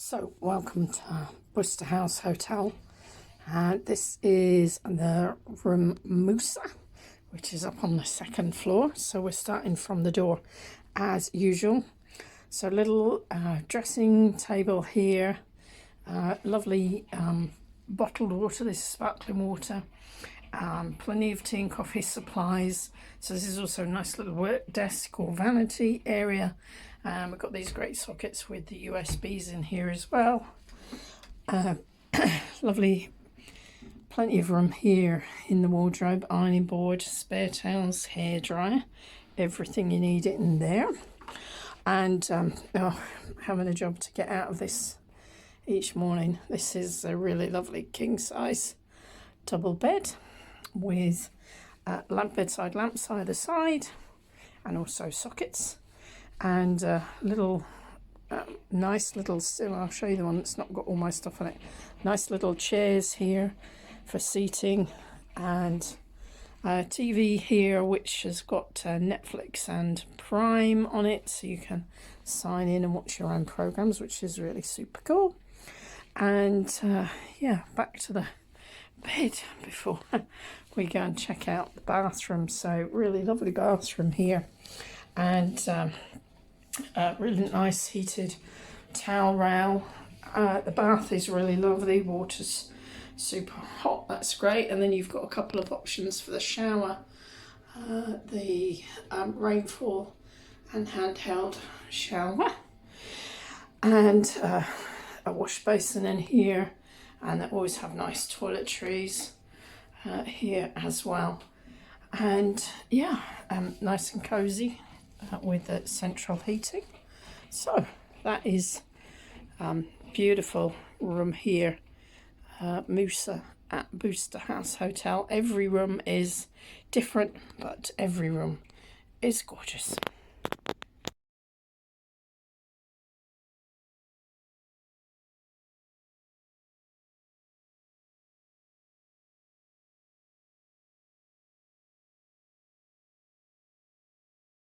So, welcome to Busta House Hotel. This is the room Mousa, which is up on the second floor. So we're starting from the door as usual. So little dressing table here, lovely bottled water. This is sparkling water. Plenty of tea and coffee supplies. So this is also a nice little work desk or vanity area. We've got these great sockets with the USBs in here as well. Lovely, plenty of room here in the wardrobe, ironing board, spare towels, hairdryer, everything you need in there. And having a job to get out of this each morning. This is a really lovely king size double bed with bedside lamps either side, and also sockets, and little nice little, I'll show you the one that's not got all my stuff on it. Nice little chairs here for seating, and TV here which has got Netflix and Prime on it, so you can sign in and watch your own programs, which is really super cool. And yeah, back to the bed before we go and check out the bathroom. So really lovely bathroom here, and really nice heated towel rail. The bath is really lovely, water's super hot, that's great. And then you've got a couple of options for the shower, the rainfall and handheld shower, and a wash basin in here, and they always have nice toiletries here as well. And yeah, nice and cozy with the central heating. So that is beautiful room here, Mousa at Busta House Hotel. Every room is different, but every room is gorgeous.